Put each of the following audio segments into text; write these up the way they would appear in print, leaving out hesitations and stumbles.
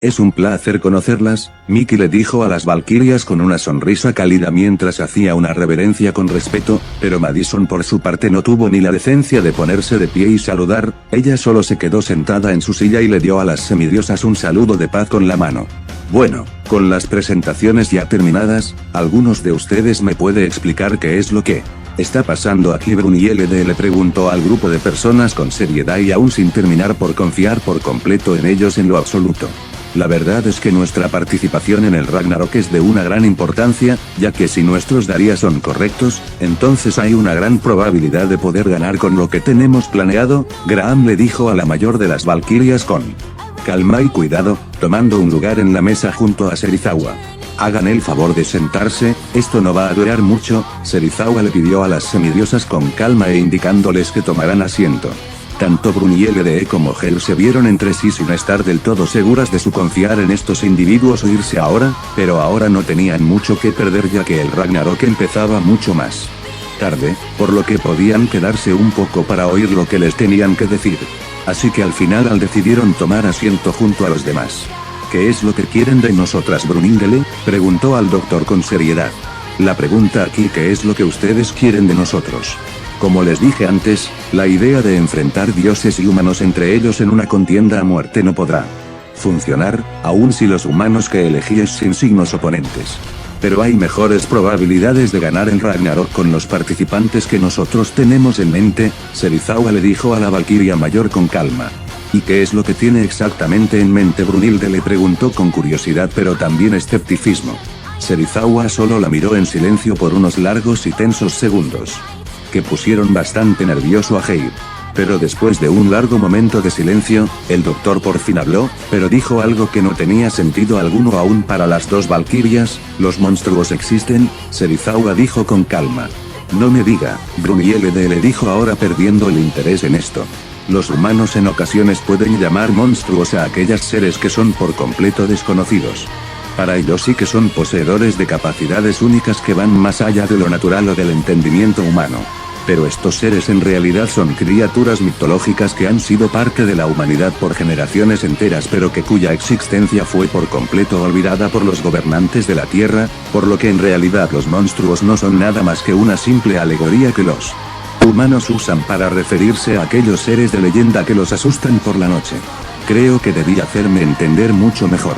Es un placer conocerlas, Mickey le dijo a las valquirias con una sonrisa cálida mientras hacía una reverencia con respeto, pero Madison por su parte no tuvo ni la decencia de ponerse de pie y saludar, ella solo se quedó sentada en su silla y le dio a las semidiosas un saludo de paz con la mano. Bueno, con las presentaciones ya terminadas, ¿algunos de ustedes me puede explicar qué es lo que está pasando aquí? Brunieled le preguntó al grupo de personas con seriedad y aún sin terminar por confiar por completo en ellos en lo absoluto. La verdad es que nuestra participación en el Ragnarok es de una gran importancia, ya que si nuestros darías son correctos, entonces hay una gran probabilidad de poder ganar con lo que tenemos planeado, Graham le dijo a la mayor de las valquirias con calma y cuidado, tomando un lugar en la mesa junto a Serizawa. Hagan el favor de sentarse, esto no va a durar mucho, Serizawa le pidió a las semidiosas con calma e indicándoles que tomaran asiento. Tanto Brunieled como Hel se vieron entre sí sin estar del todo seguras de su confiar en estos individuos o irse ahora, pero ahora no tenían mucho que perder ya que el Ragnarok empezaba mucho más tarde, por lo que podían quedarse un poco para oír lo que les tenían que decir. Así que al final decidieron tomar asiento junto a los demás. ¿Qué es lo que quieren de nosotras? Brunieled preguntó al doctor con seriedad. La pregunta aquí, ¿qué es lo que ustedes quieren de nosotros? Como les dije antes, la idea de enfrentar dioses y humanos entre ellos en una contienda a muerte no podrá funcionar, aun si los humanos que elegí es sin signos oponentes. Pero hay mejores probabilidades de ganar en Ragnarok con los participantes que nosotros tenemos en mente, Serizawa le dijo a la valquiria mayor con calma. ¿Y qué es lo que tiene exactamente en mente? Brunilde le preguntó con curiosidad pero también escepticismo. Serizawa solo la miró en silencio por unos largos y tensos segundos, que pusieron bastante nervioso a Heir. Pero después de un largo momento de silencio, el doctor por fin habló, pero dijo algo que no tenía sentido alguno aún para las dos valquirias. ¿Los monstruos existen? Serizawa dijo con calma. No me diga, Brunieled le dijo ahora perdiendo el interés en esto. Los humanos en ocasiones pueden llamar monstruos a aquellos seres que son por completo desconocidos. Para ellos sí que son poseedores de capacidades únicas que van más allá de lo natural o del entendimiento humano. Pero estos seres en realidad son criaturas mitológicas que han sido parte de la humanidad por generaciones enteras pero que cuya existencia fue por completo olvidada por los gobernantes de la Tierra, por lo que en realidad los monstruos no son nada más que una simple alegoría que los humanos usan para referirse a aquellos seres de leyenda que los asustan por la noche. Creo que debí hacerme entender mucho mejor.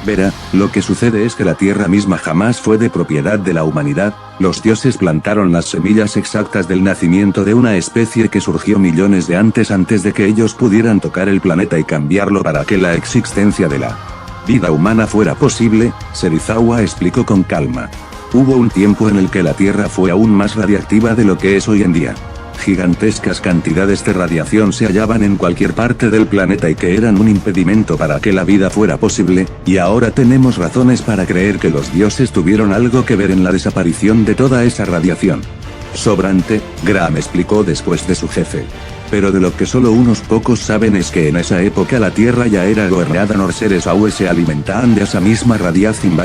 Verá, lo que sucede es que la Tierra misma jamás fue de propiedad de la humanidad, los dioses plantaron las semillas exactas del nacimiento de una especie que surgió millones de antes de que ellos pudieran tocar el planeta y cambiarlo para que la existencia de la vida humana fuera posible, Serizawa explicó con calma. Hubo un tiempo en el que la Tierra fue aún más radiactiva de lo que es hoy en día. Gigantescas cantidades de radiación se hallaban en cualquier parte del planeta y que eran un impedimento para que la vida fuera posible, y ahora tenemos razones para creer que los dioses tuvieron algo que ver en la desaparición de toda esa radiación sobrante, Graham explicó después de su jefe. Pero de lo que solo unos pocos saben es que en esa época la Tierra ya era gobernada por seres que se alimentaban de esa misma radiación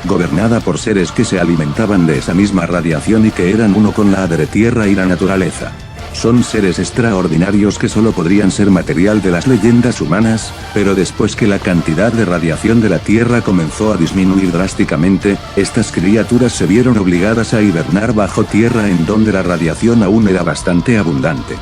gobernada por seres que se alimentaban de esa misma radiación y que eran uno con la madre tierra y la naturaleza. Son seres extraordinarios que solo podrían ser material de las leyendas humanas, pero después que la cantidad de radiación de la Tierra comenzó a disminuir drásticamente, estas criaturas se vieron obligadas a hibernar bajo tierra en donde la radiación aún era bastante abundante.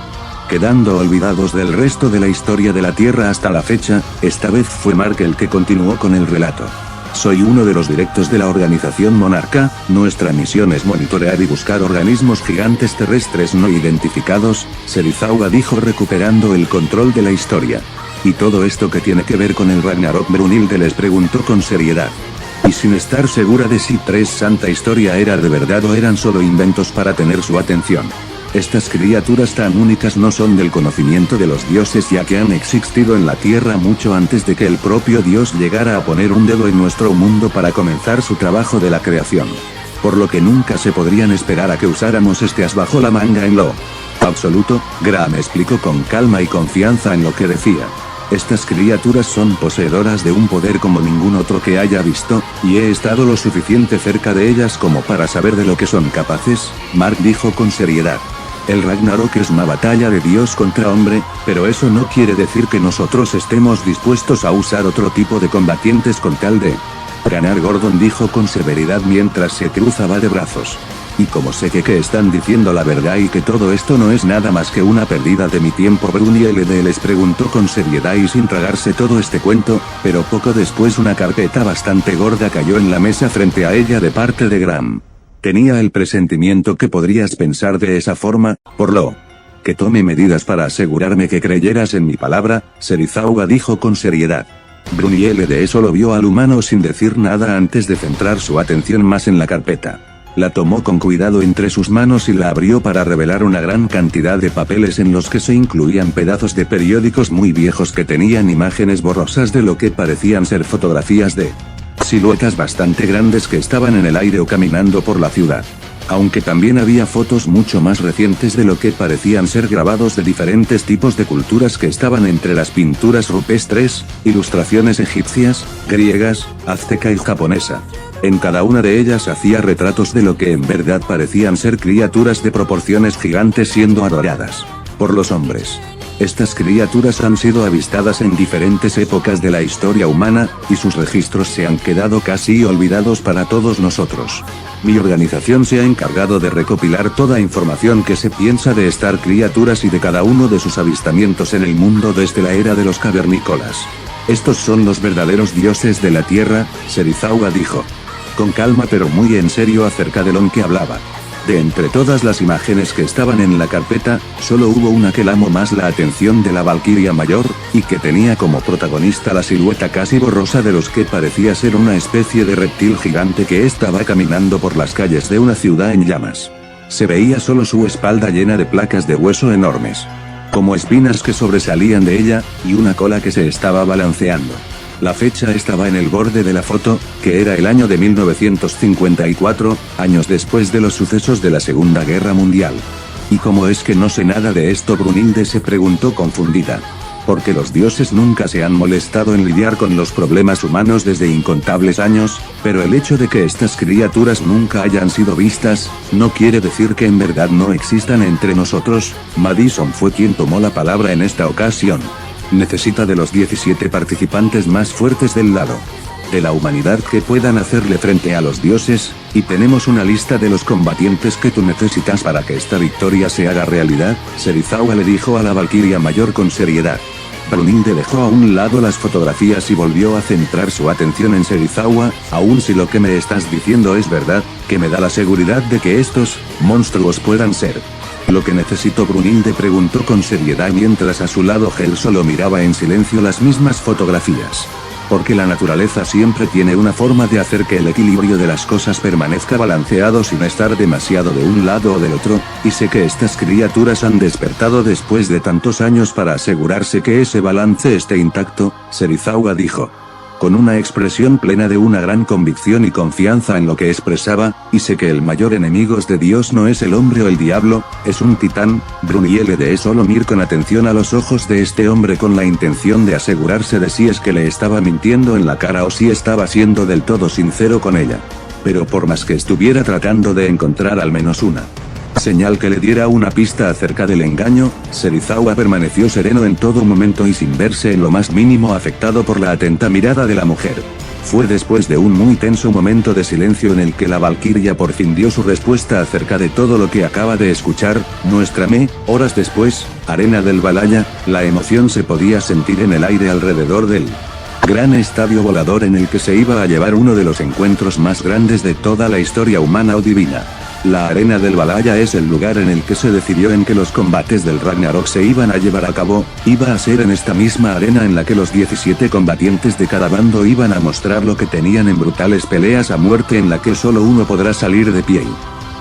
Quedando olvidados del resto de la historia de la Tierra hasta la fecha, esta vez fue Mark el que continuó con el relato. Soy uno de los directos de la organización Monarca, nuestra misión es monitorear y buscar organismos gigantes terrestres no identificados, Serizawa dijo recuperando el control de la historia. ¿Y todo esto qué tiene que ver con el Ragnarok? Brunilde les preguntó con seriedad. Y sin estar segura de si Santa Historia era de verdad o eran solo inventos para tener su atención. Estas criaturas tan únicas no son del conocimiento de los dioses ya que han existido en la Tierra mucho antes de que el propio Dios llegara a poner un dedo en nuestro mundo para comenzar su trabajo de la creación. Por lo que nunca se podrían esperar a que usáramos este as bajo la manga en lo absoluto, Graham explicó con calma y confianza en lo que decía. Estas criaturas son poseedoras de un poder como ningún otro que haya visto, y he estado lo suficiente cerca de ellas como para saber de lo que son capaces, Mark dijo con seriedad. El Ragnarok es una batalla de Dios contra hombre, pero eso no quiere decir que nosotros estemos dispuestos a usar otro tipo de combatientes con tal de ganar. Gordon dijo con severidad mientras se cruzaba de brazos. Y como sé que están diciendo la verdad y que todo esto no es nada más que una pérdida de mi tiempo, Bruni LD les preguntó con seriedad y sin tragarse todo este cuento, pero poco después una carpeta bastante gorda cayó en la mesa frente a ella de parte de Graham. Tenía el presentimiento que podrías pensar de esa forma, por lo que tome medidas para asegurarme que creyeras en mi palabra, Serizawa dijo con seriedad. Bruni LD solo vio al humano sin decir nada antes de centrar su atención más en la carpeta. La tomó con cuidado entre sus manos y la abrió para revelar una gran cantidad de papeles en los que se incluían pedazos de periódicos muy viejos que tenían imágenes borrosas de lo que parecían ser fotografías de siluetas bastante grandes que estaban en el aire o caminando por la ciudad. Aunque también había fotos mucho más recientes de lo que parecían ser grabados de diferentes tipos de culturas que estaban entre las pinturas rupestres, ilustraciones egipcias, griegas, azteca y japonesa. En cada una de ellas hacía retratos de lo que en verdad parecían ser criaturas de proporciones gigantes siendo adoradas por los hombres. Estas criaturas han sido avistadas en diferentes épocas de la historia humana, y sus registros se han quedado casi olvidados para todos nosotros. Mi organización se ha encargado de recopilar toda información que se piensa de estas criaturas y de cada uno de sus avistamientos en el mundo desde la era de los cavernícolas. Estos son los verdaderos dioses de la Tierra, Serizawa dijo. Con calma pero muy en serio acerca de lo que hablaba. De entre todas las imágenes que estaban en la carpeta, solo hubo una que llamó más la atención de la Valquiria Mayor, y que tenía como protagonista la silueta casi borrosa de los que parecía ser una especie de reptil gigante que estaba caminando por las calles de una ciudad en llamas. Se veía solo su espalda llena de placas de hueso enormes, como espinas que sobresalían de ella, y una cola que se estaba balanceando. La fecha estaba en el borde de la foto, que era el año de 1954, años después de los sucesos de la Segunda Guerra Mundial. ¿Y cómo es que no sé nada de esto? Brunilde se preguntó confundida. Porque los dioses nunca se han molestado en lidiar con los problemas humanos desde incontables años, pero el hecho de que estas criaturas nunca hayan sido vistas, no quiere decir que en verdad no existan entre nosotros. Madison fue quien tomó la palabra en esta ocasión. Necesita de los 17 participantes más fuertes del lado de la humanidad que puedan hacerle frente a los dioses, y tenemos una lista de los combatientes que tú necesitas para que esta victoria se haga realidad, Serizawa le dijo a la Valquiria Mayor con seriedad. Brunilde dejó a un lado las fotografías y volvió a centrar su atención en Serizawa. Aun si lo que me estás diciendo es verdad, que me da la seguridad de que estos monstruos puedan ser lo que necesito. Brunilde preguntó con seriedad mientras a su lado Hel solo miraba en silencio las mismas fotografías. Porque la naturaleza siempre tiene una forma de hacer que el equilibrio de las cosas permanezca balanceado sin estar demasiado de un lado o del otro, y sé que estas criaturas han despertado después de tantos años para asegurarse que ese balance esté intacto, Serizawa dijo. Con una expresión plena de una gran convicción y confianza en lo que expresaba, y sé que el mayor enemigo de Dios no es el hombre o el diablo, es un titán. Bruni LD solo mir con atención a los ojos de este hombre con la intención de asegurarse de si es que le estaba mintiendo en la cara o si estaba siendo del todo sincero con ella. Pero por más que estuviera tratando de encontrar al menos una señal que le diera una pista acerca del engaño, Serizawa permaneció sereno en todo momento y sin verse en lo más mínimo afectado por la atenta mirada de la mujer. Fue después de un muy tenso momento de silencio en el que la Valquiria por fin dio su respuesta acerca de todo lo que acaba de escuchar. Horas después, arena del Valhalla, la emoción se podía sentir en el aire alrededor del gran estadio volador en el que se iba a llevar uno de los encuentros más grandes de toda la historia humana o divina. La arena del Valhalla es el lugar en el que se decidió en que los combates del Ragnarok se iban a llevar a cabo. Iba a ser en esta misma arena en la que los 17 combatientes de cada bando iban a mostrar lo que tenían en brutales peleas a muerte en la que solo uno podrá salir de pie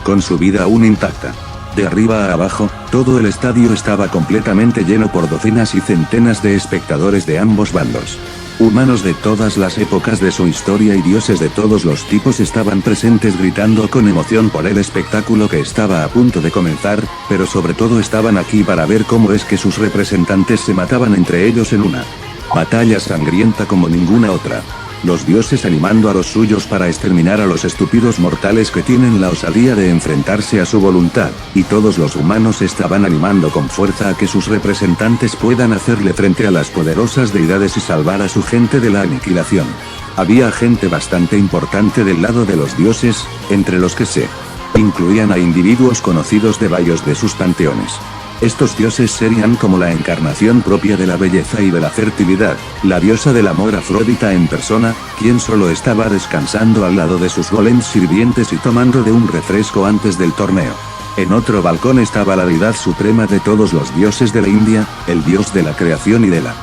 con su vida aún intacta. De arriba a abajo, todo el estadio estaba completamente lleno por docenas y centenas de espectadores de ambos bandos. Humanos de todas las épocas de su historia y dioses de todos los tipos estaban presentes gritando con emoción por el espectáculo que estaba a punto de comenzar, pero sobre todo estaban aquí para ver cómo es que sus representantes se mataban entre ellos en una batalla sangrienta como ninguna otra. los dioses animando a los suyos para exterminar a los estúpidos mortales que tienen la osadía de enfrentarse a su voluntad, y todos los humanos estaban animando con fuerza a que sus representantes puedan hacerle frente a las poderosas deidades y salvar a su gente de la aniquilación. Había gente bastante importante del lado de los dioses, entre los que se incluían a individuos conocidos de varios de sus panteones. Estos dioses serían como la encarnación propia de la belleza y de la fertilidad, la diosa del amor Afrodita en persona, quien solo estaba descansando al lado de sus golems sirvientes y tomando de un refresco antes del torneo. En otro balcón estaba la deidad suprema de todos los dioses de la India, el dios de la creación y de la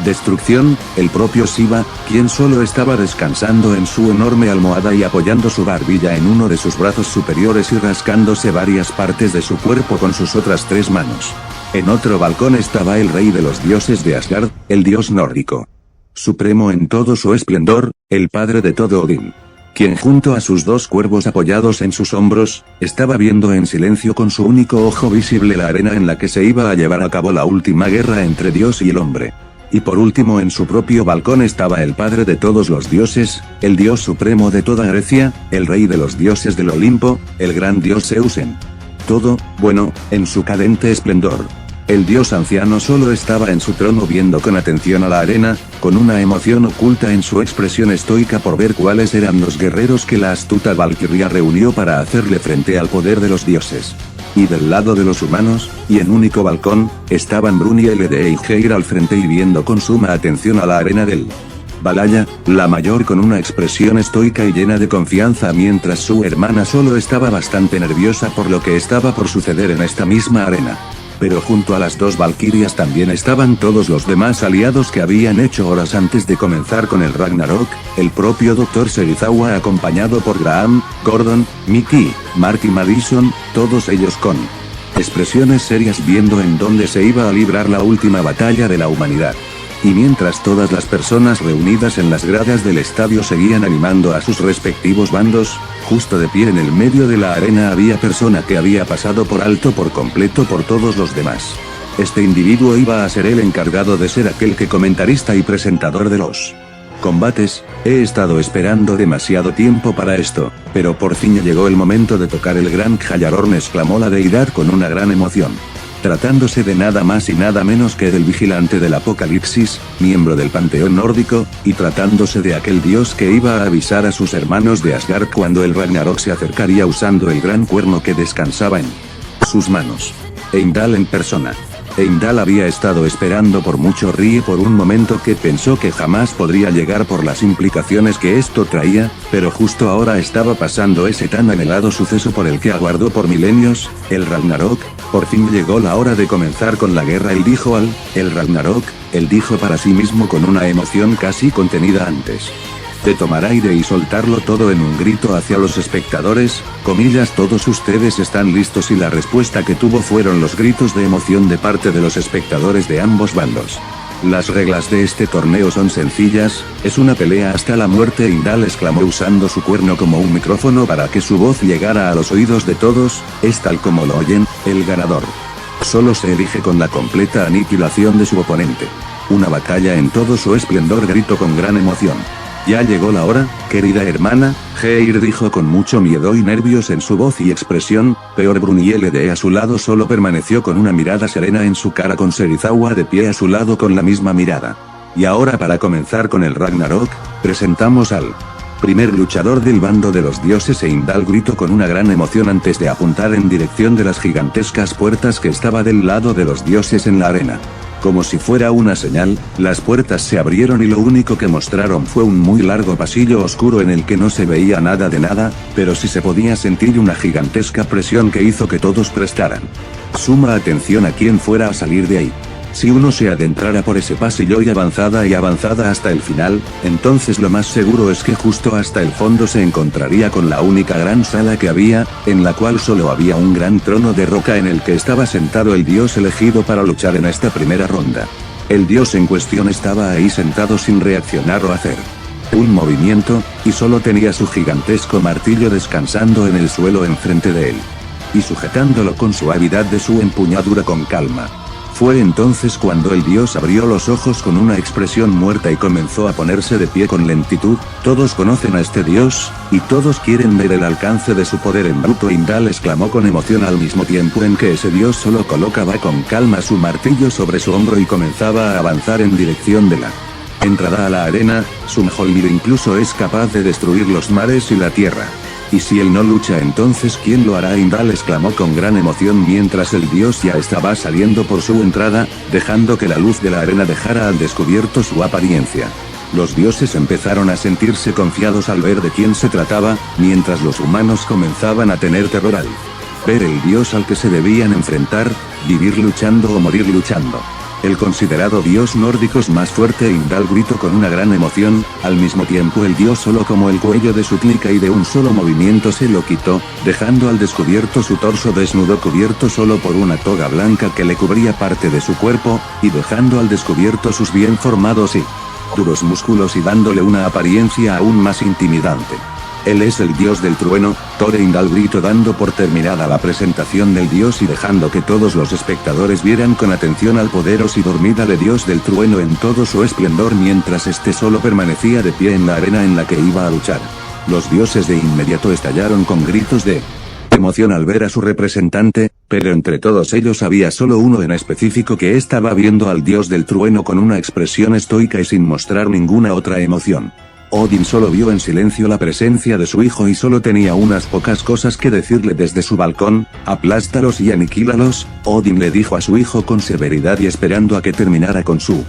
destrucción, el propio Shiva, quien solo estaba descansando en su enorme almohada y apoyando su barbilla en uno de sus brazos superiores y rascándose varias partes de su cuerpo con sus otras 3 manos. En otro balcón estaba el rey de los dioses de Asgard, el dios nórdico. Supremo en todo su esplendor, el padre de todo Odín. Quien junto a sus 2 cuervos apoyados en sus hombros, estaba viendo en silencio con su único ojo visible la arena en la que se iba a llevar a cabo la última guerra entre Dios y el hombre. Y por último en su propio balcón estaba el padre de todos los dioses, el dios supremo de toda Grecia, el rey de los dioses del Olimpo, el gran dios Zeus en todo, bueno, en su cadente esplendor. El dios anciano solo estaba en su trono viendo con atención a la arena, con una emoción oculta en su expresión estoica por ver cuáles eran los guerreros que la astuta Valquiria reunió para hacerle frente al poder de los dioses. Y del lado de los humanos, y en único balcón, estaban Brunhilde y Geir al frente y viendo con suma atención a la arena del Valhalla, la mayor con una expresión estoica y llena de confianza mientras su hermana solo estaba bastante nerviosa por lo que estaba por suceder en esta misma arena. Pero junto a las 2 valquirias también estaban todos los demás aliados que habían hecho horas antes de comenzar con el Ragnarok, el propio Dr. Serizawa acompañado por Graham, Gordon, Mickey, Mark y Madison, todos ellos con expresiones serias viendo en dónde se iba a librar la última batalla de la humanidad. Y mientras todas las personas reunidas en las gradas del estadio seguían animando a sus respectivos bandos, justo de pie en el medio de la arena había persona que había pasado por alto por completo por todos los demás. Este individuo iba a ser el encargado de ser aquel que comentarista y presentador de los combates. He estado esperando demasiado tiempo para esto, pero por fin llegó el momento de tocar el gran Jallarhorn, exclamó la deidad con una gran emoción. Tratándose de nada más y nada menos que del vigilante del apocalipsis, miembro del panteón nórdico, y tratándose de aquel dios que iba a avisar a sus hermanos de Asgard cuando el Ragnarok se acercaría usando el gran cuerno que descansaba en sus manos. Heimdall en persona. Heimdall había estado esperando por mucho ríe por un momento que pensó que jamás podría llegar por las implicaciones que esto traía, pero justo ahora estaba pasando ese tan anhelado suceso por el que aguardó por milenios, el Ragnarok. Por fin llegó la hora de comenzar con la guerra, él dijo el Ragnarok, él dijo para sí mismo con una emoción casi contenida antes de tomar aire y soltarlo todo en un grito hacia los espectadores, comillas, todos ustedes están listos, y la respuesta que tuvo fueron los gritos de emoción de parte de los espectadores de ambos bandos. Las reglas de este torneo son sencillas, es una pelea hasta la muerte, Heimdall exclamó usando su cuerno como un micrófono para que su voz llegara a los oídos de todos, es tal como lo oyen, el ganador solo se elige con la completa aniquilación de su oponente. Una batalla en todo su esplendor, gritó con gran emoción. Ya llegó la hora, querida hermana, Geir dijo con mucho miedo y nervios en su voz y expresión, peor Brunhilde a su lado solo permaneció con una mirada serena en su cara con Serizawa de pie a su lado con la misma mirada. Y ahora para comenzar con el Ragnarok, presentamos al primer luchador del bando de los dioses, Heimdall gritó con una gran emoción antes de apuntar en dirección de las gigantescas puertas que estaba del lado de los dioses en la arena. Como si fuera una señal, las puertas se abrieron y lo único que mostraron fue un muy largo pasillo oscuro en el que no se veía nada de nada, pero sí se podía sentir una gigantesca presión que hizo que todos prestaran suma atención a quien fuera a salir de ahí. Si uno se adentrara por ese pasillo y avanzada hasta el final, entonces lo más seguro es que justo hasta el fondo se encontraría con la única gran sala que había, en la cual solo había un gran trono de roca en el que estaba sentado el dios elegido para luchar en esta primera ronda. El dios en cuestión estaba ahí sentado sin reaccionar o hacer un movimiento, y solo tenía su gigantesco martillo descansando en el suelo enfrente de él, y sujetándolo con suavidad de su empuñadura con calma. Fue entonces cuando el dios abrió los ojos con una expresión muerta y comenzó a ponerse de pie con lentitud. Todos conocen a este dios, y todos quieren ver el alcance de su poder en bruto. Heimdall exclamó con emoción al mismo tiempo en que ese dios solo colocaba con calma su martillo sobre su hombro y comenzaba a avanzar en dirección de la entrada a la arena. Su Mjolnir incluso es capaz de destruir los mares y la tierra. Y si él no lucha, entonces ¿quién lo hará? Heimdall exclamó con gran emoción mientras el dios ya estaba saliendo por su entrada, dejando que la luz de la arena dejara al descubierto su apariencia. Los dioses empezaron a sentirse confiados al ver de quién se trataba, mientras los humanos comenzaban a tener terror al ver el dios al que se debían enfrentar, vivir luchando o morir luchando. El considerado dios nórdico más fuerte. Heimdall gritó con una gran emoción, al mismo tiempo el dios solo como el cuello de su túnica y de un solo movimiento se lo quitó, dejando al descubierto su torso desnudo cubierto solo por una toga blanca que le cubría parte de su cuerpo, y dejando al descubierto sus bien formados y duros músculos y dándole una apariencia aún más intimidante. Él es el dios del trueno, Thor. Heimdall gritó dando por terminada la presentación del dios y dejando que todos los espectadores vieran con atención al poderoso y formidable dios del trueno en todo su esplendor mientras este solo permanecía de pie en la arena en la que iba a luchar. Los dioses de inmediato estallaron con gritos de emoción al ver a su representante, pero entre todos ellos había solo uno en específico que estaba viendo al dios del trueno con una expresión estoica y sin mostrar ninguna otra emoción. Odin solo vio en silencio la presencia de su hijo y solo tenía unas pocas cosas que decirle desde su balcón: aplástalos y aniquílalos. Odin le dijo a su hijo con severidad y esperando a que terminara con su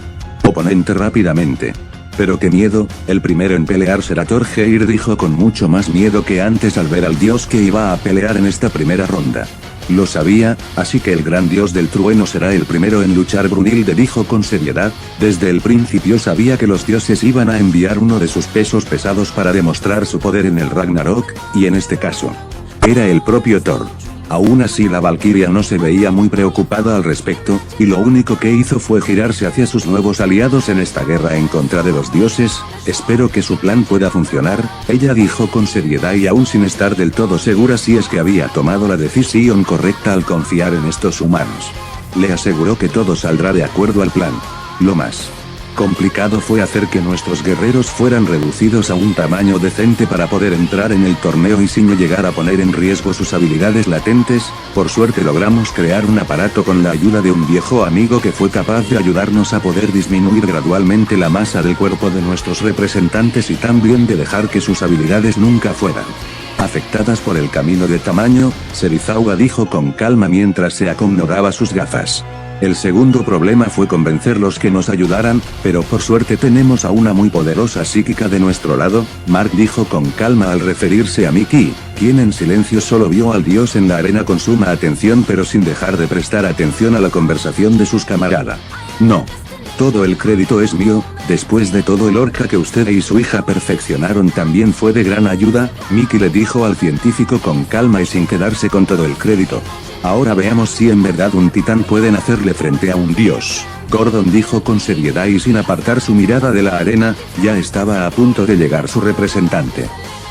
oponente rápidamente. Pero qué miedo, el primero en pelear será Thor. Geir dijo con mucho más miedo que antes al ver al dios que iba a pelear en esta primera ronda. Lo sabía, así que el gran dios del trueno será el primero en luchar. Brunhilde dijo con seriedad, desde el principio sabía que los dioses iban a enviar uno de sus pesos pesados para demostrar su poder en el Ragnarok, y en este caso, era el propio Thor. Aún así la valquiria no se veía muy preocupada al respecto, y lo único que hizo fue girarse hacia sus nuevos aliados en esta guerra en contra de los dioses. Espero que su plan pueda funcionar, ella dijo con seriedad y aún sin estar del todo segura si es que había tomado la decisión correcta al confiar en estos humanos. Le aseguró que todo saldrá de acuerdo al plan. Lo más complicado fue hacer que nuestros guerreros fueran reducidos a un tamaño decente para poder entrar en el torneo y sin llegar a poner en riesgo sus habilidades latentes. Por suerte logramos crear un aparato con la ayuda de un viejo amigo que fue capaz de ayudarnos a poder disminuir gradualmente la masa del cuerpo de nuestros representantes y también de dejar que sus habilidades nunca fueran afectadas por el camino de tamaño. Serizawa dijo con calma mientras se acomodaba sus gafas. El segundo problema fue convencerlos que nos ayudaran, pero por suerte tenemos a una muy poderosa psíquica de nuestro lado. Mark dijo con calma al referirse a Mickey, quien en silencio solo vio al dios en la arena con suma atención pero sin dejar de prestar atención a la conversación de sus camaradas. No. Todo el crédito es mío, después de todo el orca que usted y su hija perfeccionaron también fue de gran ayuda, Mickey le dijo al científico con calma y sin quedarse con todo el crédito. Ahora veamos si en verdad un titán pueden hacerle frente a un dios. Gordon dijo con seriedad y sin apartar su mirada de la arena, ya estaba a punto de llegar su representante.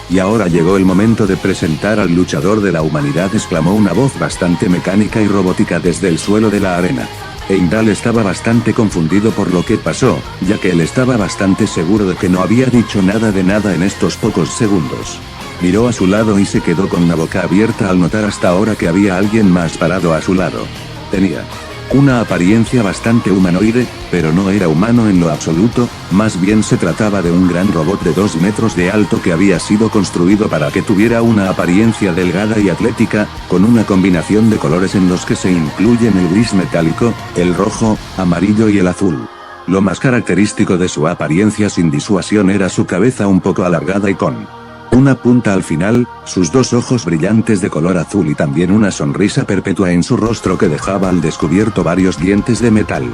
Y ahora llegó el momento de presentar al luchador de la humanidad, exclamó una voz bastante mecánica y robótica desde el suelo de la arena. Heimdall estaba bastante confundido por lo que pasó, ya que él estaba bastante seguro de que no había dicho nada de nada en estos pocos segundos. Miró a su lado y se quedó con la boca abierta al notar hasta ahora que había alguien más parado a su lado. Tenía una apariencia bastante humanoide, pero no era humano en lo absoluto, más bien se trataba de un gran robot de 2 metros de alto que había sido construido para que tuviera una apariencia delgada y atlética, con una combinación de colores en los que se incluyen el gris metálico, el rojo, amarillo y el azul. Lo más característico de su apariencia sin disuasión era su cabeza un poco alargada y con una punta al final, sus 2 ojos brillantes de color azul y también una sonrisa perpetua en su rostro que dejaba al descubierto varios dientes de metal.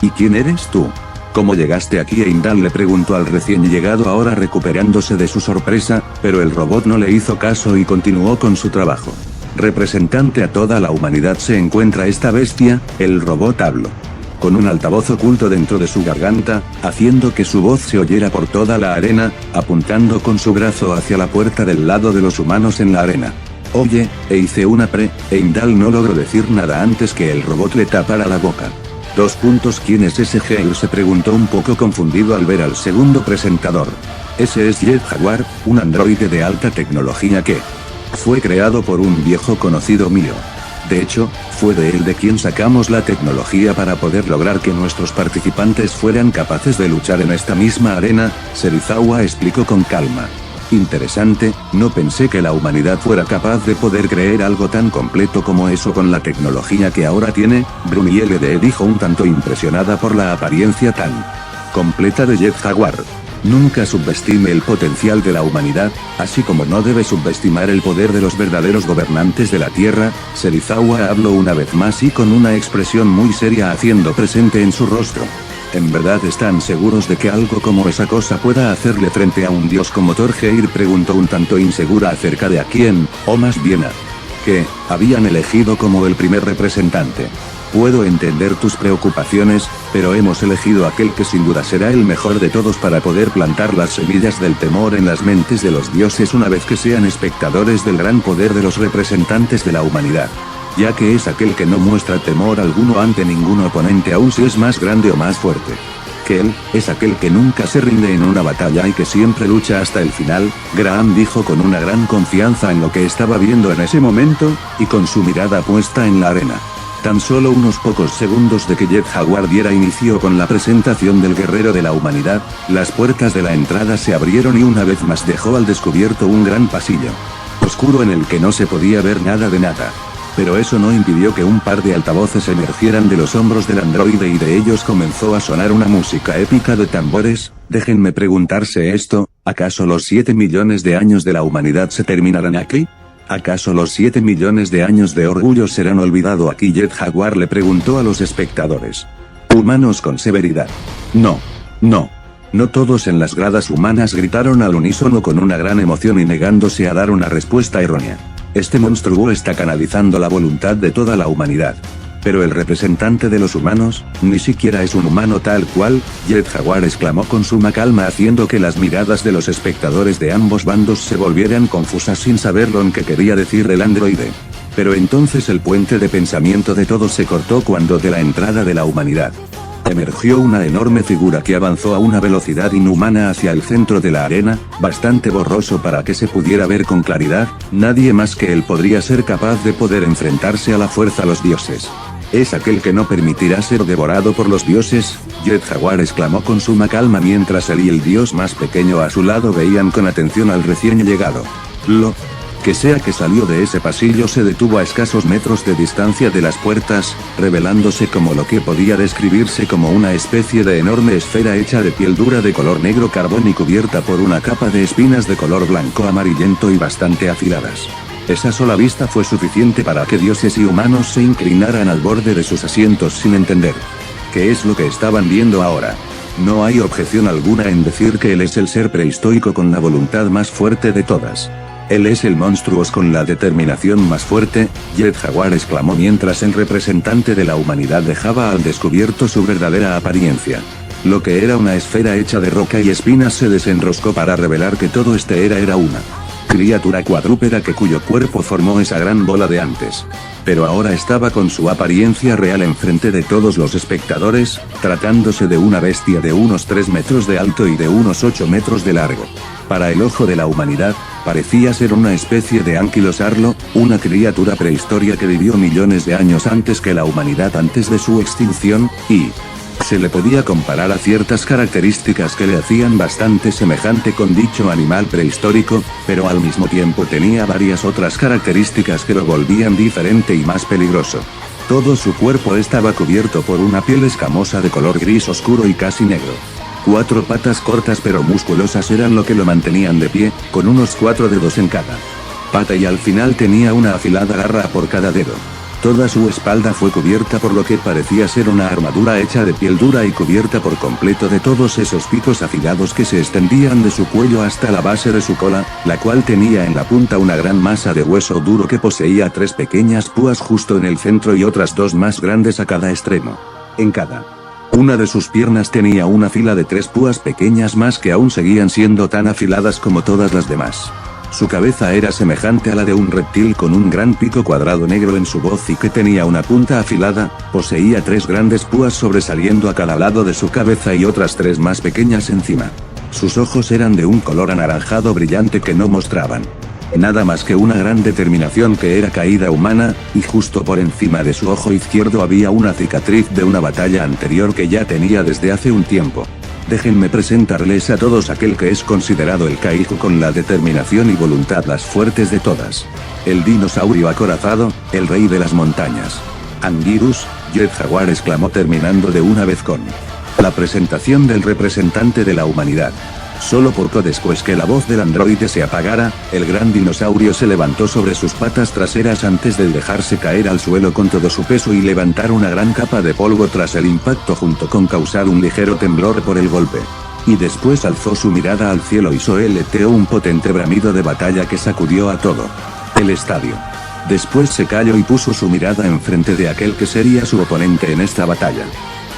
¿Y quién eres tú? ¿Cómo llegaste aquí? Heimdall le preguntó al recién llegado ahora recuperándose de su sorpresa, pero el robot no le hizo caso y continuó con su trabajo. Representante a toda la humanidad se encuentra esta bestia, el robot habló. Con un altavoz oculto dentro de su garganta, haciendo que su voz se oyera por toda la arena, apuntando con su brazo hacia la puerta del lado de los humanos en la arena. Oye, hice una Heimdall no logró decir nada antes que el robot le tapara la boca. ¿Quién es ese Geir? Se preguntó un poco confundido al ver al segundo presentador. Ese es Jet Jaguar, un androide de alta tecnología que fue creado por un viejo conocido mío. De hecho, fue de él de quien sacamos la tecnología para poder lograr que nuestros participantes fueran capaces de luchar en esta misma arena, Serizawa explicó con calma. Interesante, no pensé que la humanidad fuera capaz de poder creer algo tan completo como eso con la tecnología que ahora tiene, Bruni LD dijo un tanto impresionada por la apariencia tan completa de Jet Jaguar. Nunca subestime el potencial de la humanidad, así como no debe subestimar el poder de los verdaderos gobernantes de la Tierra. Serizawa habló una vez más y con una expresión muy seria haciendo presente en su rostro. ¿En verdad están seguros de que algo como esa cosa pueda hacerle frente a un dios como Thor? Geir preguntó un tanto insegura acerca de a quién, o más bien a qué, habían elegido como el primer representante. Puedo entender tus preocupaciones, pero hemos elegido aquel que sin duda será el mejor de todos para poder plantar las semillas del temor en las mentes de los dioses una vez que sean espectadores del gran poder de los representantes de la humanidad. Ya que es aquel que no muestra temor alguno ante ningún oponente aun si es más grande o más fuerte. Que él, es aquel que nunca se rinde en una batalla y que siempre lucha hasta el final, Graham dijo con una gran confianza en lo que estaba viendo en ese momento, y con su mirada puesta en la arena. Tan solo unos pocos segundos de que Jet Jaguar diera inicio con la presentación del guerrero de la humanidad, las puertas de la entrada se abrieron y una vez más dejó al descubierto un gran pasillo oscuro en el que no se podía ver nada de nada. Pero eso no impidió que un par de altavoces emergieran de los hombros del androide y de ellos comenzó a sonar una música épica de tambores. Déjenme preguntarse esto, ¿acaso los 7 millones de años de la humanidad se terminarán aquí? ¿Acaso los 7 millones de años de orgullo serán olvidados aquí? Jet Jaguar le preguntó a los espectadores. Humanos con severidad. No. No. No todos en las gradas humanas gritaron al unísono con una gran emoción y negándose a dar una respuesta errónea. Este monstruo está canalizando la voluntad de toda la humanidad. Pero el representante de los humanos, ni siquiera es un humano tal cual, Jet Jaguar exclamó con suma calma haciendo que las miradas de los espectadores de ambos bandos se volvieran confusas sin saber lo que quería decir el androide. Pero entonces el puente de pensamiento de todos se cortó cuando de la entrada de la humanidad emergió una enorme figura que avanzó a una velocidad inhumana hacia el centro de la arena, bastante borroso para que se pudiera ver con claridad. Nadie más que él podría ser capaz de poder enfrentarse a la fuerza a los dioses. Es aquel que no permitirá ser devorado por los dioses, Jet Jaguar exclamó con suma calma mientras él y el dios más pequeño a su lado veían con atención al recién llegado. Lo que sea que salió de ese pasillo se detuvo a escasos metros de distancia de las puertas, revelándose como lo que podía describirse como una especie de enorme esfera hecha de piel dura de color negro carbón y cubierta por una capa de espinas de color blanco amarillento y bastante afiladas. Esa sola vista fue suficiente para que dioses y humanos se inclinaran al borde de sus asientos sin entender qué es lo que estaban viendo ahora. No hay objeción alguna en decir que él es el ser prehistórico con la voluntad más fuerte de todas. Él es el monstruo con la determinación más fuerte, Jet Jaguar exclamó mientras el representante de la humanidad dejaba al descubierto su verdadera apariencia. Lo que era una esfera hecha de roca y espinas se desenroscó para revelar que todo era una criatura cuadrúpeda cuyo cuerpo formó esa gran bola de antes. Pero ahora estaba con su apariencia real enfrente de todos los espectadores, tratándose de una bestia de unos 3 metros de alto y de unos 8 metros de largo. Para el ojo de la humanidad, parecía ser una especie de anquilosarlo, una criatura prehistoria que vivió millones de años antes que la humanidad antes de su extinción, y se le podía comparar a ciertas características que le hacían bastante semejante con dicho animal prehistórico, pero al mismo tiempo tenía varias otras características que lo volvían diferente y más peligroso. Todo su cuerpo estaba cubierto por una piel escamosa de color gris oscuro y casi negro. 4 patas cortas pero musculosas eran lo que lo mantenían de pie, con unos 4 dedos en cada pata y al final tenía una afilada garra por cada dedo. Toda su espalda fue cubierta por lo que parecía ser una armadura hecha de piel dura y cubierta por completo de todos esos picos afilados que se extendían de su cuello hasta la base de su cola, la cual tenía en la punta una gran masa de hueso duro que poseía 3 pequeñas púas justo en el centro y otras 2 más grandes a cada extremo. En cada una de sus piernas tenía una fila de 3 púas pequeñas más que aún seguían siendo tan afiladas como todas las demás. Su cabeza era semejante a la de un reptil con un gran pico cuadrado negro en su voz y que tenía una punta afilada, poseía 3 grandes púas sobresaliendo a cada lado de su cabeza y otras 3 más pequeñas encima. Sus ojos eran de un color anaranjado brillante que no mostraban nada más que una gran determinación que era caída humana, y justo por encima de su ojo izquierdo había una cicatriz de una batalla anterior que ya tenía desde hace un tiempo. Déjenme presentarles a todos aquel que es considerado el Kaiju con la determinación y voluntad las fuertes de todas. El dinosaurio acorazado, el rey de las montañas. Anguirus, Jet Jaguar exclamó terminando de una vez con la presentación del representante de la humanidad. Solo poco después que la voz del androide se apagara, el gran dinosaurio se levantó sobre sus patas traseras antes de dejarse caer al suelo con todo su peso y levantar una gran capa de polvo tras el impacto junto con causar un ligero temblor por el golpe. Y después alzó su mirada al cielo y soltó un potente bramido de batalla que sacudió a todo el estadio. Después se calló y puso su mirada enfrente de aquel que sería su oponente en esta batalla.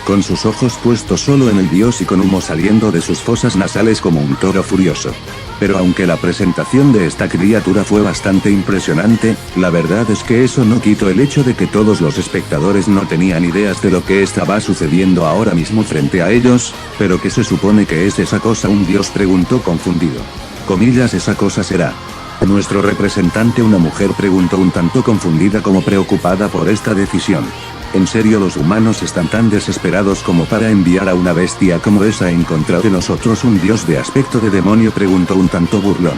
Con sus ojos puestos solo en el dios y con humo saliendo de sus fosas nasales como un toro furioso. Pero aunque la presentación de esta criatura fue bastante impresionante, la verdad es que eso no quitó el hecho de que todos los espectadores no tenían ideas de lo que estaba sucediendo ahora mismo frente a ellos. ¿Pero qué se supone que es esa cosa? Un dios preguntó confundido. Comillas, esa cosa será nuestro representante. Una mujer preguntó un tanto confundida como preocupada por esta decisión. ¿En serio los humanos están tan desesperados como para enviar a una bestia como esa en contra de nosotros? Un dios de aspecto de demonio preguntó un tanto burlón.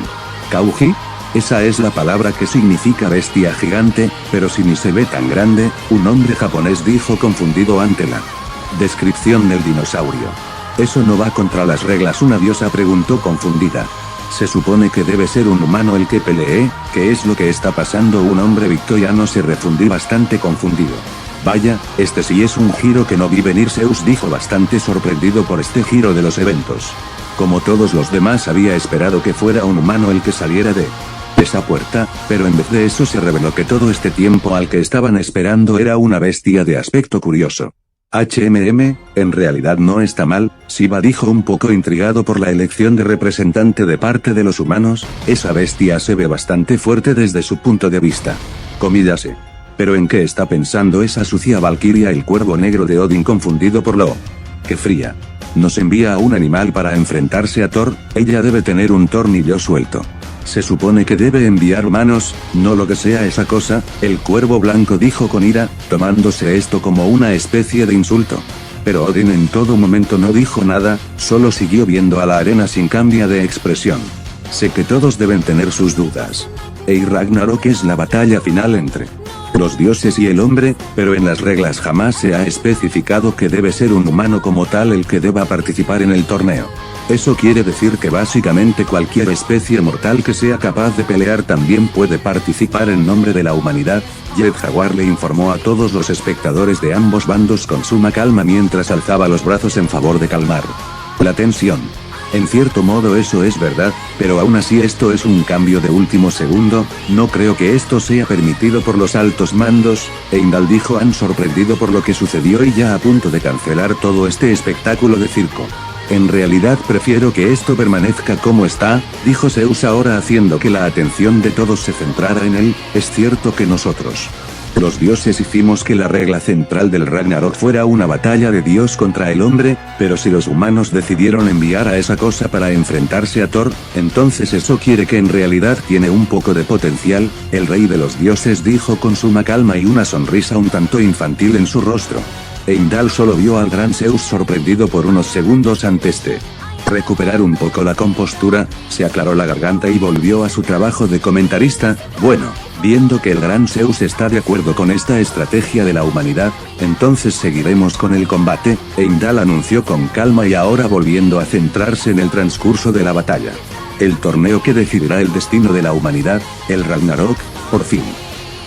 ¿Kauji? Esa es la palabra que significa bestia gigante, pero si ni se ve tan grande, un hombre japonés dijo confundido ante la descripción del dinosaurio. ¿Eso no va contra las reglas? Una diosa preguntó confundida. Se supone que debe ser un humano el que pelee. ¿Qué es lo que está pasando? Un hombre victoriano se refundió bastante confundido. Vaya, este sí es un giro que no vi venir. Zeus dijo bastante sorprendido por este giro de los eventos. Como todos los demás había esperado que fuera un humano el que saliera de esa puerta, pero en vez de eso se reveló que todo este tiempo al que estaban esperando era una bestia de aspecto curioso. En realidad no está mal, Shiva dijo un poco intrigado por la elección de representante de parte de los humanos. Esa bestia se ve bastante fuerte desde su punto de vista. Comillas. ¿Pero en qué está pensando esa sucia valquiria? El cuervo negro de Odin confundido por lo que fría. Nos envía a un animal para enfrentarse a Thor. Ella debe tener un tornillo suelto. Se supone que debe enviar humanos, no lo que sea esa cosa. El cuervo blanco dijo con ira, tomándose esto como una especie de insulto. Pero Odin en todo momento no dijo nada, solo siguió viendo a la arena sin cambio de expresión. Sé que todos deben tener sus dudas. Ragnarok es la batalla final entre los dioses y el hombre, pero en las reglas jamás se ha especificado que debe ser un humano como tal el que deba participar en el torneo. Eso quiere decir que básicamente cualquier especie mortal que sea capaz de pelear también puede participar en nombre de la humanidad. Jet Jaguar le informó a todos los espectadores de ambos bandos con suma calma mientras alzaba los brazos en favor de calmar la tensión. En cierto modo eso es verdad, pero aún así esto es un cambio de último segundo. No creo que esto sea permitido por los altos mandos. Heimdall dijo sorprendido por lo que sucedió y ya a punto de cancelar todo este espectáculo de circo. En realidad prefiero que esto permanezca como está, dijo Zeus ahora haciendo que la atención de todos se centrara en él. Es cierto que nosotros, los dioses, hicimos que la regla central del Ragnarok fuera una batalla de Dios contra el hombre, pero si los humanos decidieron enviar a esa cosa para enfrentarse a Thor, entonces eso quiere que en realidad tiene un poco de potencial. El rey de los dioses dijo con suma calma y una sonrisa un tanto infantil en su rostro. Heimdall solo vio al gran Zeus sorprendido por unos segundos antes de recuperar un poco la compostura, se aclaró la garganta y volvió a su trabajo de comentarista. Bueno, viendo que el gran Zeus está de acuerdo con esta estrategia de la humanidad, entonces seguiremos con el combate. Heimdall anunció con calma y ahora volviendo a centrarse en el transcurso de la batalla. El torneo que decidirá el destino de la humanidad, el Ragnarok, por fin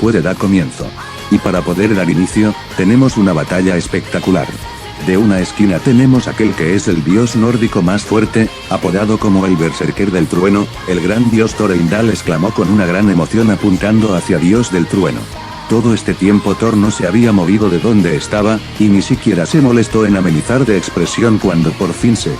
puede dar comienzo. Y para poder dar inicio, tenemos una batalla espectacular. De una esquina tenemos aquel que es el dios nórdico más fuerte, apodado como el Berserker del Trueno, el gran dios Thor. Heimdall exclamó con una gran emoción apuntando hacia Dios del Trueno. Todo este tiempo Thor no se había movido de donde estaba, y ni siquiera se molestó en amenizar de expresión cuando por fin se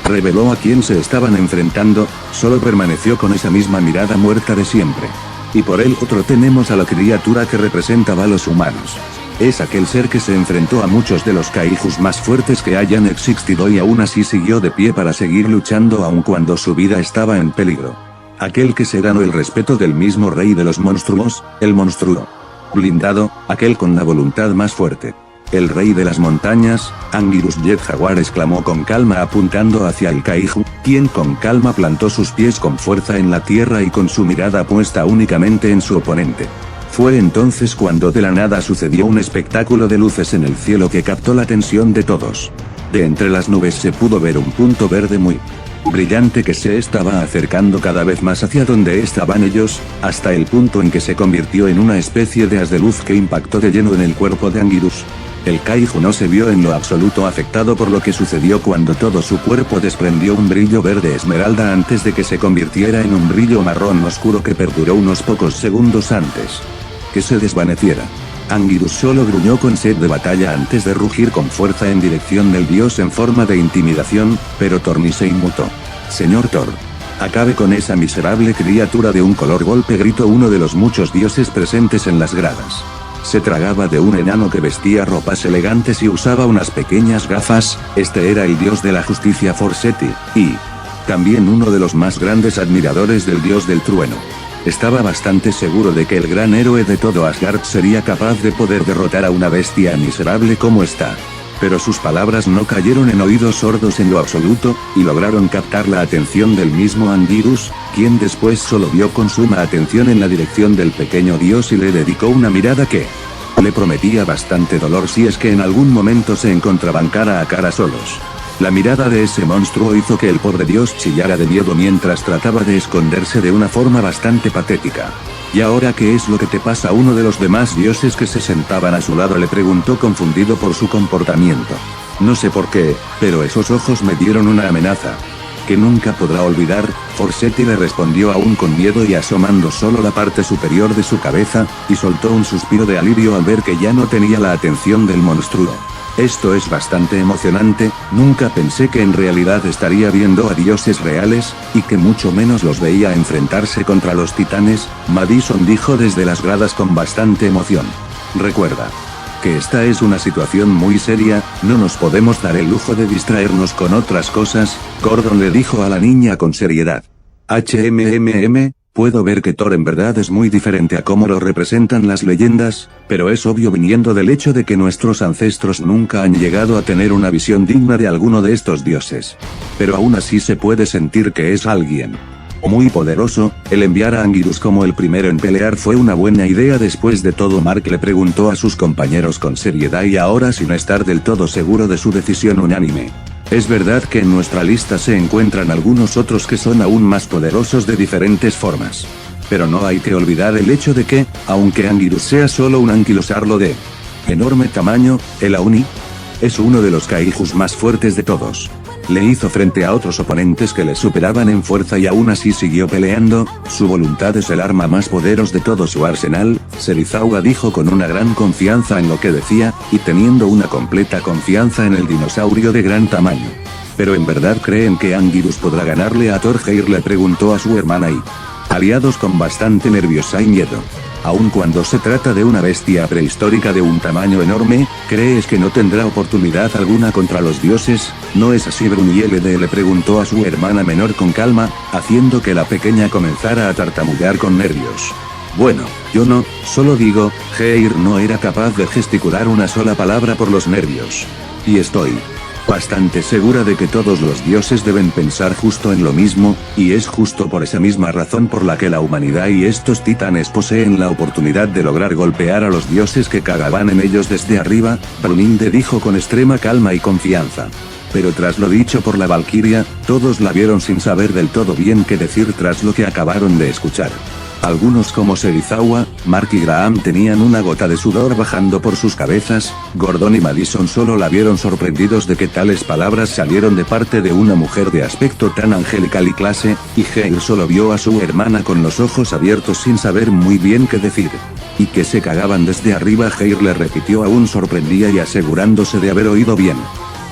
Reveló a quién se estaban enfrentando, solo permaneció con esa misma mirada muerta de siempre. Y por el otro tenemos a la criatura que representaba a los humanos. Es aquel ser que se enfrentó a muchos de los kaijus más fuertes que hayan existido y aún así siguió de pie para seguir luchando aun cuando su vida estaba en peligro. Aquel que se ganó el respeto del mismo rey de los monstruos, el monstruo blindado, aquel con la voluntad más fuerte. El rey de las montañas, Anguirus Jet Jaguar, exclamó con calma apuntando hacia el kaiju, quien con calma plantó sus pies con fuerza en la tierra y con su mirada puesta únicamente en su oponente. Fue entonces cuando de la nada sucedió un espectáculo de luces en el cielo que captó la atención de todos. De entre las nubes se pudo ver un punto verde muy brillante que se estaba acercando cada vez más hacia donde estaban ellos, hasta el punto en que se convirtió en una especie de haz de luz que impactó de lleno en el cuerpo de Anguirus. El kaiju no se vio en lo absoluto afectado por lo que sucedió cuando todo su cuerpo desprendió un brillo verde esmeralda antes de que se convirtiera en un brillo marrón oscuro que perduró unos pocos segundos antes que se desvaneciera. Anguirus solo gruñó con sed de batalla antes de rugir con fuerza en dirección del dios en forma de intimidación, pero Thor ni se inmutó. Señor Thor, acabe con esa miserable criatura de un color golpe, gritó uno de los muchos dioses presentes en las gradas. Se tragaba de un enano que vestía ropas elegantes y usaba unas pequeñas gafas, este era el dios de la justicia Forseti, y también uno de los más grandes admiradores del dios del trueno. Estaba bastante seguro de que el gran héroe de todo Asgard sería capaz de poder derrotar a una bestia miserable como esta. Pero sus palabras no cayeron en oídos sordos en lo absoluto, y lograron captar la atención del mismo Anguirus, quien después solo vio con suma atención en la dirección del pequeño dios y le dedicó una mirada que le prometía bastante dolor si es que en algún momento se encontraban cara a cara solos. La mirada de ese monstruo hizo que el pobre dios chillara de miedo mientras trataba de esconderse de una forma bastante patética. ¿Y ahora qué es lo que te pasa? Uno de los demás dioses que se sentaban a su lado le preguntó confundido por su comportamiento. No sé por qué, pero esos ojos me dieron una amenaza que nunca podrá olvidar. Forseti le respondió aún con miedo y asomando solo la parte superior de su cabeza, y soltó un suspiro de alivio al ver que ya no tenía la atención del monstruo. Esto es bastante emocionante, nunca pensé que en realidad estaría viendo a dioses reales, y que mucho menos los veía enfrentarse contra los titanes, Madison dijo desde las gradas con bastante emoción. Recuerda que esta es una situación muy seria, no nos podemos dar el lujo de distraernos con otras cosas, Gordon le dijo a la niña con seriedad. Puedo ver que Thor en verdad es muy diferente a cómo lo representan las leyendas, pero es obvio viniendo del hecho de que nuestros ancestros nunca han llegado a tener una visión digna de alguno de estos dioses. Pero aún así se puede sentir que es alguien muy poderoso. El enviar a Anguirus como el primero en pelear fue una buena idea. Después de todo, Mark le preguntó a sus compañeros con seriedad y ahora sin estar del todo seguro de su decisión unánime. Es verdad que en nuestra lista se encuentran algunos otros que son aún más poderosos de diferentes formas. Pero no hay que olvidar el hecho de que, aunque Anguirus sea solo un anquilosarlo de enorme tamaño, el Auni es uno de los kaijus más fuertes de todos. Le hizo frente a otros oponentes que le superaban en fuerza y aún así siguió peleando. Su voluntad es el arma más poderosa de todo su arsenal, Serizawa dijo con una gran confianza en lo que decía, y teniendo una completa confianza en el dinosaurio de gran tamaño. ¿Pero en verdad creen que Anguirus podrá ganarle a Thor? Geir le preguntó a su hermana y aliados con bastante nerviosa y miedo. Aun cuando se trata de una bestia prehistórica de un tamaño enorme, ¿crees que no tendrá oportunidad alguna contra los dioses? ¿No es así? Brunielde le preguntó a su hermana menor con calma, haciendo que la pequeña comenzara a tartamudear con nervios. Bueno, yo no, solo digo, Geir no era capaz de gesticular una sola palabra por los nervios. Y estoy bastante segura de que todos los dioses deben pensar justo en lo mismo, y es justo por esa misma razón por la que la humanidad y estos titanes poseen la oportunidad de lograr golpear a los dioses que cagaban en ellos desde arriba, Brunhilde dijo con extrema calma y confianza. Pero tras lo dicho por la Valquiria, todos la vieron sin saber del todo bien qué decir tras lo que acabaron de escuchar. Algunos como Serizawa, Mark y Graham tenían una gota de sudor bajando por sus cabezas. Gordon y Madison solo la vieron sorprendidos de que tales palabras salieron de parte de una mujer de aspecto tan angelical y clase, y Geir solo vio a su hermana con los ojos abiertos sin saber muy bien qué decir. Y que se cagaban desde arriba, Geir le repitió aún sorprendida y asegurándose de haber oído bien.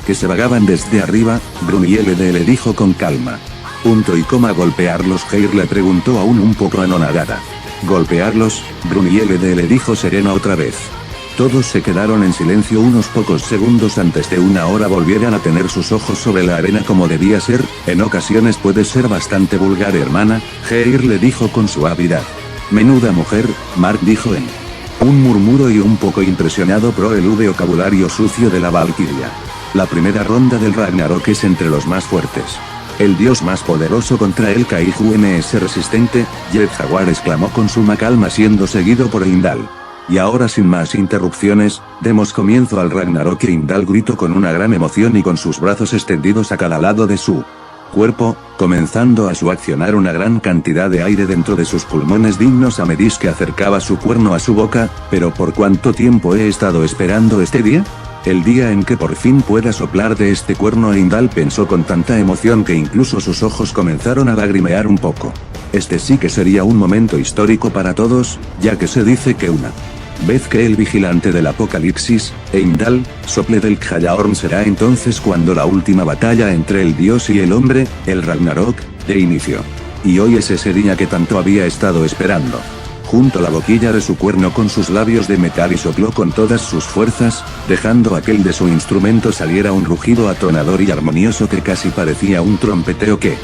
que se vagaban desde arriba, Brunhilde le dijo con calma. Punto y coma golpearlos. Geir le preguntó aún un poco anonadada. Golpearlos, Brunhilde le dijo serena otra vez. Todos se quedaron en silencio unos pocos segundos antes de una hora volvieran a tener sus ojos sobre la arena como debía ser. En ocasiones puede ser bastante vulgar, hermana, Geir le dijo con suavidad. Menuda mujer, Mark dijo en un murmuro y un poco impresionado por el vocabulario sucio de la valquiria. La primera ronda del Ragnarok es entre los más fuertes. El dios más poderoso contra el Kaiju es resistente, Jet Jaguar exclamó con suma calma siendo seguido por Heimdall. Y ahora sin más interrupciones, demos comienzo al Ragnarok. Heimdall gritó con una gran emoción y con sus brazos extendidos a cada lado de su cuerpo, comenzando a succionar una gran cantidad de aire dentro de sus pulmones dignos a medida que acercaba su cuerno a su boca. ¿Pero por cuánto tiempo he estado esperando este día? El día en que por fin pueda soplar de este cuerno. Heimdall pensó con tanta emoción que incluso sus ojos comenzaron a lagrimear un poco. Este sí que sería un momento histórico para todos, ya que se dice que una vez que el vigilante del apocalipsis, Heimdall, sople del Gjallarhorn, será entonces cuando la última batalla entre el dios y el hombre, el Ragnarok, dé inicio. Y hoy es ese día que tanto había estado esperando. Junto la boquilla de su cuerno con sus labios de metal y sopló con todas sus fuerzas, dejando aquel de su instrumento saliera un rugido atonador y armonioso que casi parecía un trompeteo que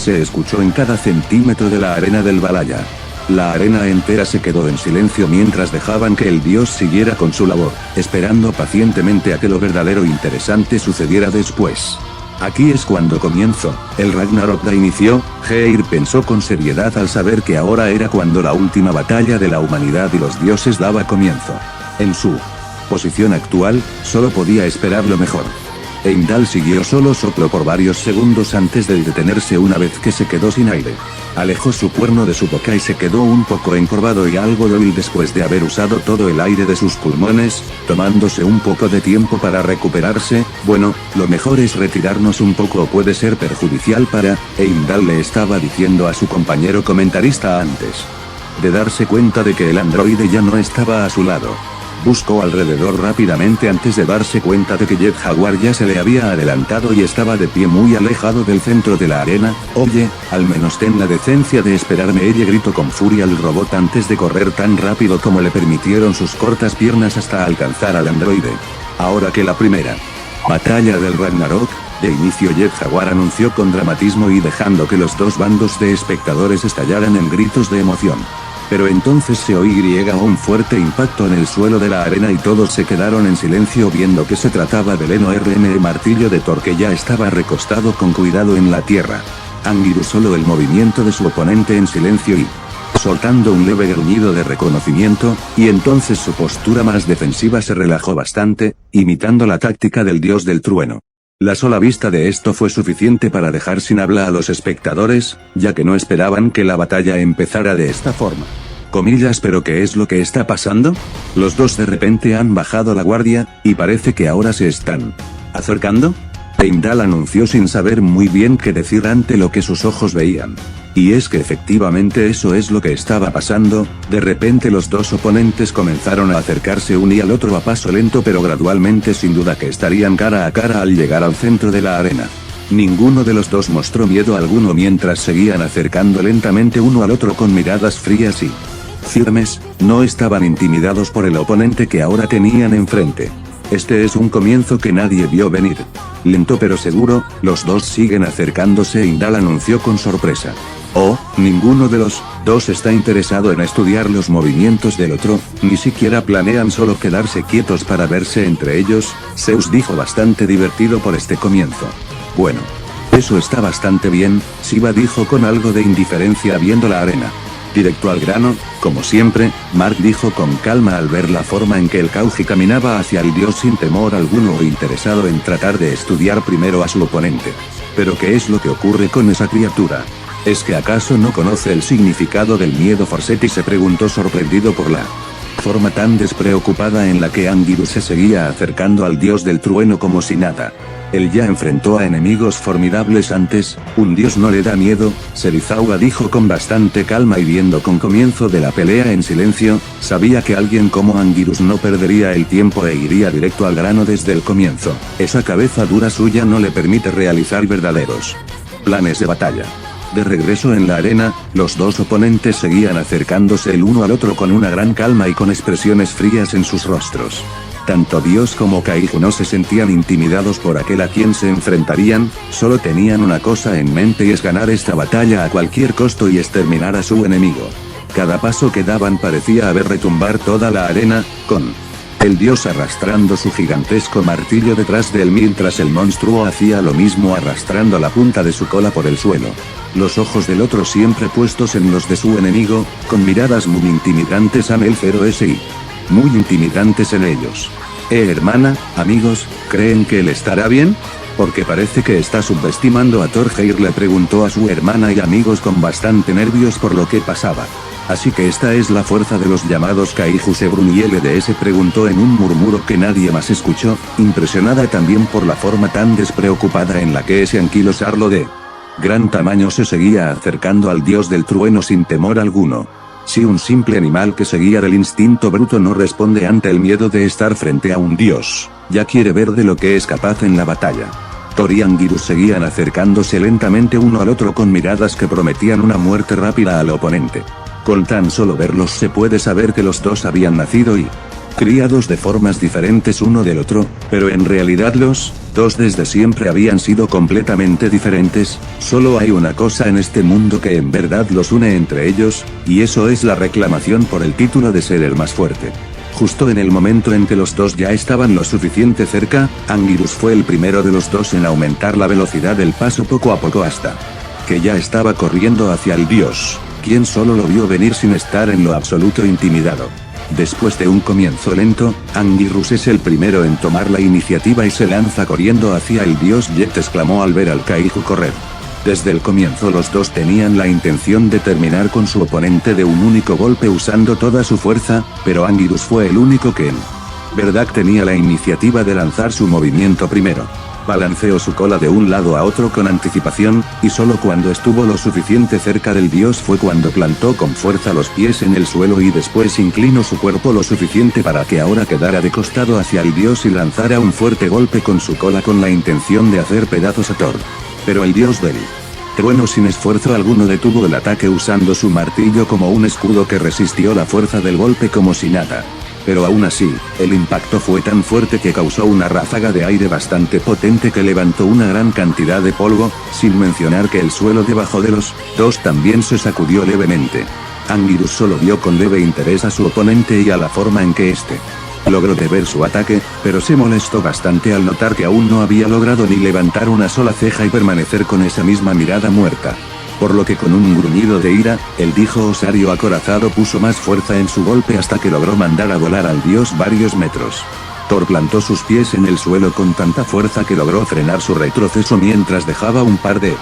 se escuchó en cada centímetro de la arena del Valhalla. La arena entera se quedó en silencio mientras dejaban que el dios siguiera con su labor, esperando pacientemente a que lo verdadero interesante sucediera después. Aquí es cuando comienzo, el Ragnarok da inicio. Geir pensó con seriedad al saber que ahora era cuando la última batalla de la humanidad y los dioses daba comienzo. En su posición actual, solo podía esperar lo mejor. Heimdall siguió solo sopló por varios segundos antes de detenerse una vez que se quedó sin aire. Alejó su cuerno de su boca y se quedó un poco encorvado y algo débil después de haber usado todo el aire de sus pulmones, tomándose un poco de tiempo para recuperarse. Bueno, lo mejor es retirarnos un poco o puede ser perjudicial para, Heimdall le estaba diciendo a su compañero comentarista antes de darse cuenta de que el androide ya no estaba a su lado. Buscó alrededor rápidamente antes de darse cuenta de que Jet Jaguar ya se le había adelantado y estaba de pie muy alejado del centro de la arena. Oye, al menos ten la decencia de esperarme, ella gritó con furia al robot antes de correr tan rápido como le permitieron sus cortas piernas hasta alcanzar al androide. Ahora que la primera batalla del Ragnarok de inicio, Jet Jaguar anunció con dramatismo y dejando que los dos bandos de espectadores estallaran en gritos de emoción. Pero entonces se oyó un fuerte impacto en el suelo de la arena y todos se quedaron en silencio viendo que se trataba del enorme martillo de Thor que ya estaba recostado con cuidado en la tierra. Anguirus solo el movimiento de su oponente en silencio y soltando un leve gruñido de reconocimiento, y entonces su postura más defensiva se relajó bastante, imitando la táctica del dios del trueno. La sola vista de esto fue suficiente para dejar sin habla a los espectadores, ya que no esperaban que la batalla empezara de esta forma. Comillas, ¿pero qué es lo que está pasando? Los dos de repente han bajado la guardia, y parece que ahora se están acercando. Heimdall anunció sin saber muy bien qué decir ante lo que sus ojos veían. Y es que efectivamente eso es lo que estaba pasando. De repente los dos oponentes comenzaron a acercarse uno y al otro a paso lento pero gradualmente, sin duda que estarían cara a cara al llegar al centro de la arena. Ninguno de los dos mostró miedo alguno mientras seguían acercando lentamente uno al otro con miradas frías y firmes, no estaban intimidados por el oponente que ahora tenían enfrente. Este es un comienzo que nadie vio venir. Lento pero seguro, los dos siguen acercándose, Heimdall anunció con sorpresa. Oh, ninguno de los dos está interesado en estudiar los movimientos del otro, ni siquiera planean solo quedarse quietos para verse entre ellos, Zeus dijo bastante divertido por este comienzo. Bueno, eso está bastante bien, Shiva dijo con algo de indiferencia viendo la arena. Directo al grano, como siempre, Mark dijo con calma al ver la forma en que el Kauji caminaba hacia el dios sin temor alguno o interesado en tratar de estudiar primero a su oponente. ¿Pero qué es lo que ocurre con esa criatura? ¿Es que acaso no conoce el significado del miedo? Forseti se preguntó sorprendido por la forma tan despreocupada en la que Anguirus se seguía acercando al dios del trueno como si nada. Él ya enfrentó a enemigos formidables antes, un dios no le da miedo, Serizawa dijo con bastante calma y viendo con comienzo de la pelea en silencio, sabía que alguien como Anguirus no perdería el tiempo e iría directo al grano desde el comienzo. Esa cabeza dura suya no le permite realizar verdaderos planes de batalla. De regreso en la arena, los dos oponentes seguían acercándose el uno al otro con una gran calma y con expresiones frías en sus rostros. Tanto Dios como Kaiju no se sentían intimidados por aquel a quien se enfrentarían, solo tenían una cosa en mente y es ganar esta batalla a cualquier costo y exterminar a su enemigo. Cada paso que daban parecía haber retumbar toda la arena, con el dios arrastrando su gigantesco martillo detrás de él mientras el monstruo hacía lo mismo arrastrando la punta de su cola por el suelo. Los ojos del otro siempre puestos en los de su enemigo, con miradas muy intimidantes a el 0SI. Muy intimidantes en ellos. Hermana, amigos, ¿creen que él estará bien? Porque parece que está subestimando a Thorgeir, le preguntó a su hermana y amigos con bastante nervios por lo que pasaba. Así que esta es la fuerza de los llamados Kaiju. Sebrun y LDS preguntó en un murmuro que nadie más escuchó, impresionada también por la forma tan despreocupada en la que ese anquilosarlo de gran tamaño se seguía acercando al dios del trueno sin temor alguno. Si un simple animal que seguía del instinto bruto no responde ante el miedo de estar frente a un dios, ya quiere ver de lo que es capaz en la batalla. Thor y Anguirus seguían acercándose lentamente uno al otro con miradas que prometían una muerte rápida al oponente. Con tan solo verlos se puede saber que los dos habían nacido y criados de formas diferentes uno del otro, pero en realidad los dos desde siempre habían sido completamente diferentes. Solo hay una cosa en este mundo que en verdad los une entre ellos, y eso es la reclamación por el título de ser el más fuerte. Justo en el momento en que los dos ya estaban lo suficiente cerca, Anguirus fue el primero de los dos en aumentar la velocidad del paso poco a poco hasta que ya estaba corriendo hacia el dios, quien solo lo vio venir sin estar en lo absoluto intimidado. Después de un comienzo lento, Anguirus es el primero en tomar la iniciativa y se lanza corriendo hacia el dios Jet, exclamó al ver al Kaiju correr. Desde el comienzo los dos tenían la intención de terminar con su oponente de un único golpe usando toda su fuerza, pero Anguirus fue el único que en verdad tenía la iniciativa de lanzar su movimiento primero. Balanceó su cola de un lado a otro con anticipación, y solo cuando estuvo lo suficiente cerca del dios fue cuando plantó con fuerza los pies en el suelo y después inclinó su cuerpo lo suficiente para que ahora quedara de costado hacia el dios y lanzara un fuerte golpe con su cola con la intención de hacer pedazos a Thor. Pero el dios del trueno sin esfuerzo alguno detuvo el ataque usando su martillo como un escudo que resistió la fuerza del golpe como si nada. Pero aún así, el impacto fue tan fuerte que causó una ráfaga de aire bastante potente que levantó una gran cantidad de polvo, sin mencionar que el suelo debajo de los dos también se sacudió levemente. Anguirus solo vio con leve interés a su oponente y a la forma en que este logró deber su ataque, pero se molestó bastante al notar que aún no había logrado ni levantar una sola ceja y permanecer con esa misma mirada muerta. Por lo que con un gruñido de ira, el dijo osario acorazado puso más fuerza en su golpe hasta que logró mandar a volar al dios varios metros. Thor plantó sus pies en el suelo con tanta fuerza que logró frenar su retroceso mientras dejaba un par de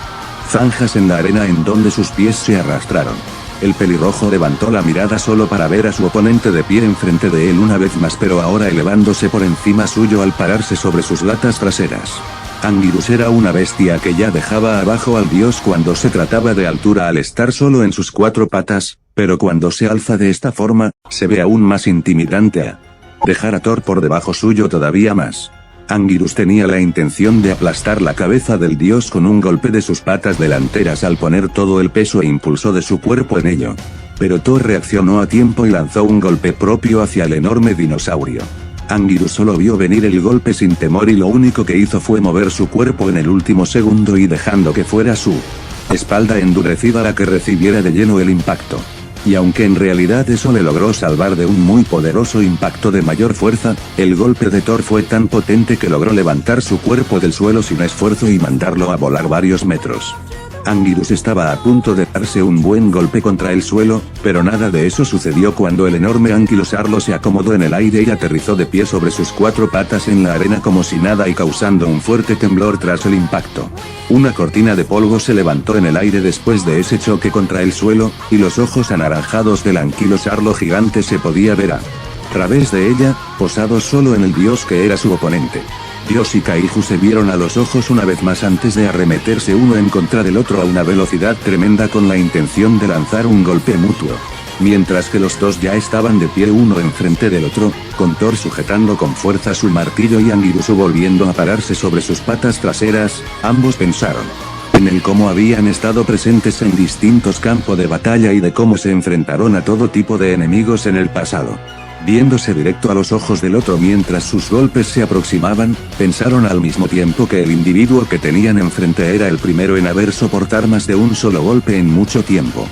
zanjas en la arena en donde sus pies se arrastraron. El pelirrojo levantó la mirada solo para ver a su oponente de pie enfrente de él una vez más, pero ahora elevándose por encima suyo al pararse sobre sus latas traseras. Anguirus era una bestia que ya dejaba abajo al dios cuando se trataba de altura al estar solo en sus cuatro patas, pero cuando se alza de esta forma, se ve aún más intimidante a dejar a Thor por debajo suyo todavía más. Anguirus tenía la intención de aplastar la cabeza del dios con un golpe de sus patas delanteras al poner todo el peso e impulso de su cuerpo en ello. Pero Thor reaccionó a tiempo y lanzó un golpe propio hacia el enorme dinosaurio. Anguirus solo vio venir el golpe sin temor y lo único que hizo fue mover su cuerpo en el último segundo y dejando que fuera su espalda endurecida la que recibiera de lleno el impacto. Y aunque en realidad eso le logró salvar de un muy poderoso impacto de mayor fuerza, el golpe de Thor fue tan potente que logró levantar su cuerpo del suelo sin esfuerzo y mandarlo a volar varios metros. Anguirus estaba a punto de darse un buen golpe contra el suelo, pero nada de eso sucedió cuando el enorme anquilosarlo se acomodó en el aire y aterrizó de pie sobre sus cuatro patas en la arena como si nada y causando un fuerte temblor tras el impacto. Una cortina de polvo se levantó en el aire después de ese choque contra el suelo, y los ojos anaranjados del anquilosarlo gigante se podía ver a través de ella, posado solo en el dios que era su oponente. Dios y Kaiju se vieron a los ojos una vez más antes de arremeterse uno en contra del otro a una velocidad tremenda con la intención de lanzar un golpe mutuo. Mientras que los dos ya estaban de pie uno enfrente del otro, con Thor sujetando con fuerza su martillo y Anguirus volviendo a pararse sobre sus patas traseras, ambos pensaron en el cómo habían estado presentes en distintos campos de batalla y de cómo se enfrentaron a todo tipo de enemigos en el pasado. Viéndose directo a los ojos del otro mientras sus golpes se aproximaban, pensaron al mismo tiempo que el individuo que tenían enfrente era el primero en haber soportar más de un solo golpe en mucho tiempo.